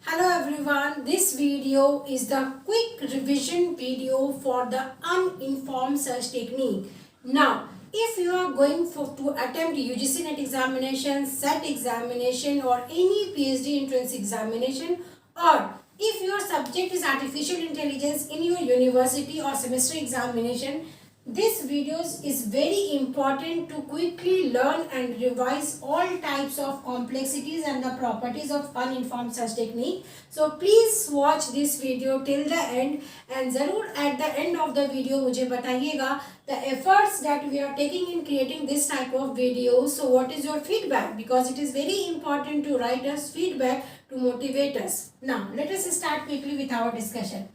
Hello everyone, this video is the quick revision video for the uninformed search technique. Now, if you are going to attempt UGC NET examination, SET examination or any PhD entrance examination, or if your subject is artificial intelligence in your university or semester examination, this videos is very important to quickly learn and revise all types of complexities and the properties of uninformed search technique. So please watch this video till the end and ज़रूर at the end of the video मुझे बताइएगा the efforts that we are taking in creating this type of videos. So what is your feedback? Because it is very important to write us feedback to motivate us. Now let us start quickly with our discussion.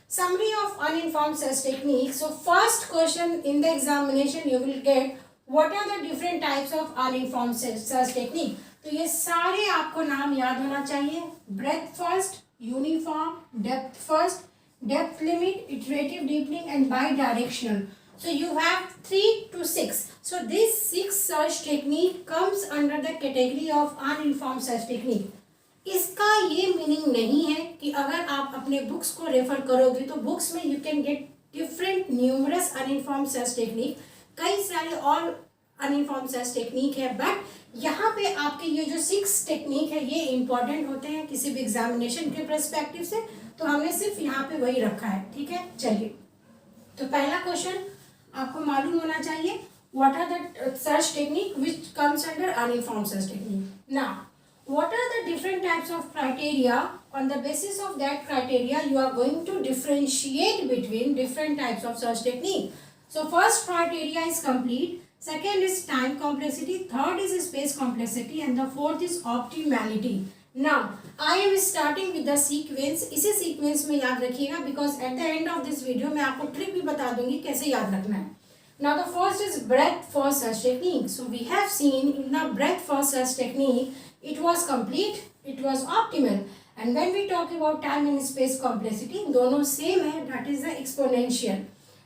Summary of uninformed search technique. So first question in the examination you will get what are the different types of uninformed search technique. तो ये सारे आपको नाम याद होना चाहिए. Breadth first, uniform, depth first, depth limit, iterative deepening and bidirectional. So you have 3 to 6. So this 6 search technique comes under the category of uninformed search technique. इसका ये मीनिंग नहीं है कि अगर आप अपने बुक्स को रेफर करोगे तो बुक्स में you can get different numerous uninformed search technique, कई सारे और अनइन्फॉर्म्ड सर्च टेक्निक है, बट यहाँ पे आपके ये जो 6 टेक्निक है ये इंपॉर्टेंट होते हैं किसी भी एग्जामिनेशन के पर्सपेक्टिव से, तो हमने सिर्फ यहाँ पे वही रखा है. ठीक है, चलिए. तो पहला क्वेश्चन आपको मालूम होना चाहिए, what are the search technique which comes under uninformed search technique. Now what are the different types of criteria? On the basis of that criteria you are going to differentiate between different types of search technique. So first criteria is complete, second is time complexity, third is space complexity and the fourth is optimality. Now I am starting with the sequence. इसी sequence में याद रखिएगा because at the end of this video मैं आपको trick भी बता दूंगी कैसे याद रखना है. Now the first is breadth first search technique. So we have seen in the breadth first search technique it was complete, it was optimal, and when we talk about time and space complexity दोनों same है, that is the exponential.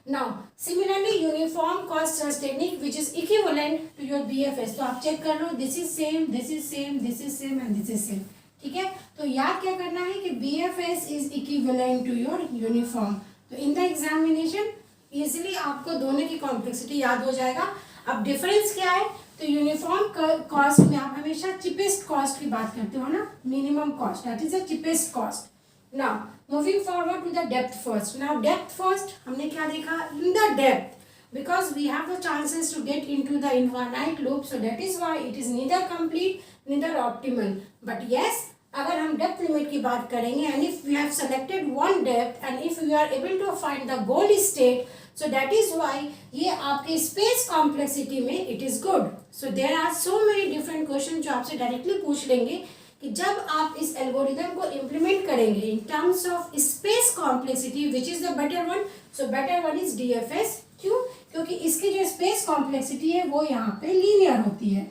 Now similarly uniform cost search technique which is equivalent to your BFS. तो आप check कर लो, this is same, this is same, this is same and this is same. ठीक है, तो याद क्या करना है कि BFS is equivalent to your uniform. तो in the examination इजीली आपको दोनों की कॉम्प्लेक्सिटी याद हो जाएगा. अब डिफरेंस क्या है, तो यूनिफॉर्म कॉस्ट में आप हमेशा चिपेस्ट कॉस्ट की बात करते हो ना, minimum cost, that is the cheapest cost. Now moving forward to the depth first. Now depth first हमने क्या देखा, in the depth because we have the chances to get into the infinite loop, so that is why it is neither complete neither optimal. But yes, अगर हम depth limit की बात करेंगे and if we have selected one depth and if we are able to find the goal state, so that is why ये आपके space complexity में it is good. So there are so many different question जो आपसे directly पूछ लेंगे कि जब आप इस एल्गोरिथम को इम्प्लीमेंट करेंगे in terms of space complexity which is the better one. So better one is DFS. क्यों? क्योंकि इसकी जो स्पेस कॉम्प्लेक्सिटी है वो यहाँ पे लीनियर होती है.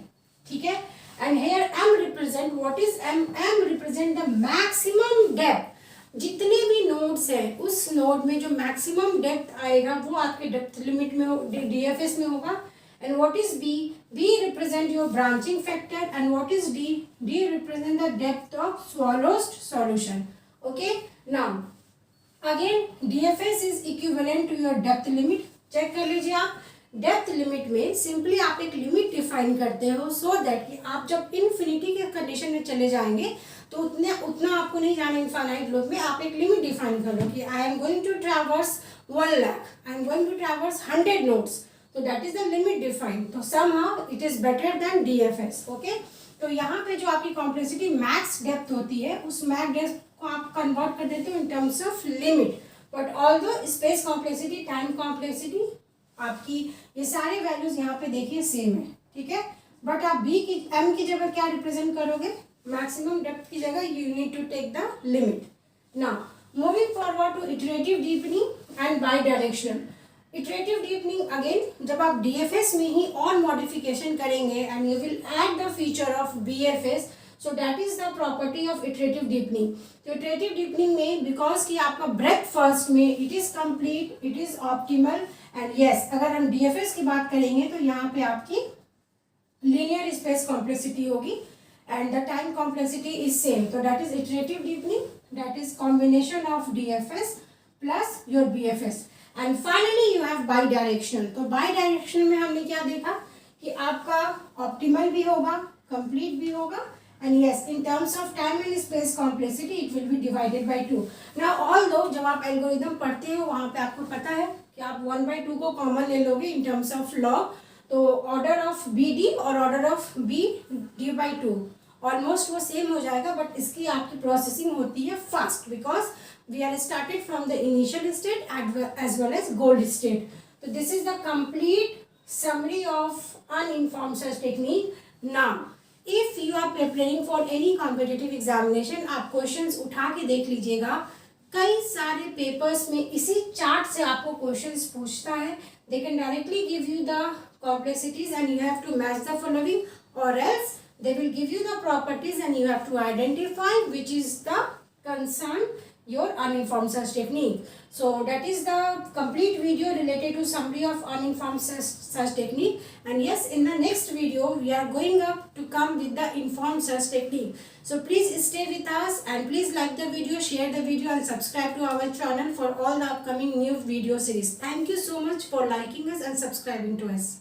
ठीक है, and here M represent what is M? M represent the maximum depth. जितने भी नोड्स हैं उस नोड में जो मैक्सिमम डेप्थ आएगा वो आपके डेप्थ लिमिट में DFS में होगा. And what is B? B represent your branching factor and what is D? D represent the depth of smallest solution. Okay, now again DFS is equivalent to your depth limit. Check कर लीजिए आप, depth limit में simply आप एक limit define करते हो so that कि आप जब इन्फिनिटी के कंडीशन में चले जाएंगे तो उतना आपको नहीं जाना इनफाइनाइट लूप में. आप एक लिमिट डिफाइन कर लो कि I am going to traverse 1 lakh, I am going to traverse 100 nodes, तो that is the limit define. तो somehow it is better than DFS. Okay, तो यहाँ पे जो आपकी कॉम्प्लेक्सिटी मैक्स डेप्थ होती है उस मैक्स डेप्थ को आप कन्वर्ट कर देते हो in terms of limit. But although space complexity, time complexity, आपकी ये सारे वैल्यूज यहाँ पे देखिए सेम है. ठीक है, बट आप B की M की जगह क्या रिप्रेजेंट करोगे, मैक्सिमम डेप्थ की जगह you need to take the limit. Now moving forward to iterative deepening and bidirectional. Iterative deepening again जब आप DFS में ही और मॉडिफिकेशन करेंगे and you will add the feature of BFS, so that is the property of iterative deepening. तो iterative deepening में because कि आपका ब्रेथ फर्स्ट में it is complete, it is optimal and yes अगर हम DFS की बात करेंगे तो यहाँ पे आपकी लीनियर स्पेस कॉम्प्लेक्सिटी होगी and the time complexity is same. So that is iterative deepening, that is combination of DFS plus your BFS. And finally you have bidirectional. तो bidirectional में हमने क्या देखा कि आपका optimal भी होगा, complete भी होगा, and yes, in terms of time and space complexity it will be divided by 2. Now although जब आप algorithm पढ़ते हो वहाँ पे आपको पता है कि आप 1/2 को common ले लोगे in terms of log, तो order of BD और order of B D/2 almost वो सेम हो जाएगा, बट इसकी आपकी प्रोसेसिंग होती है fast because we are started from the initial state as well as gold state. तो this is the complete summary of uninformed search technique. Now if you are preparing for any competitive examination, आप questions उठा के देख लीजिएगा. कई सारे papers में इसी चार्ट से आपको क्वेश्चंस पूछता है. They can directly give you the complexities and you have to match the following, or else they will give you the properties and you have to identify which is the concern your uninformed search technique. So that is the complete video related to summary of uninformed search technique. And yes, in the next video we are going up to come with the informed search technique. So please stay with us and please like the video, share the video and subscribe to our channel for all the upcoming new video series. Thank you so much for liking us and subscribing to us.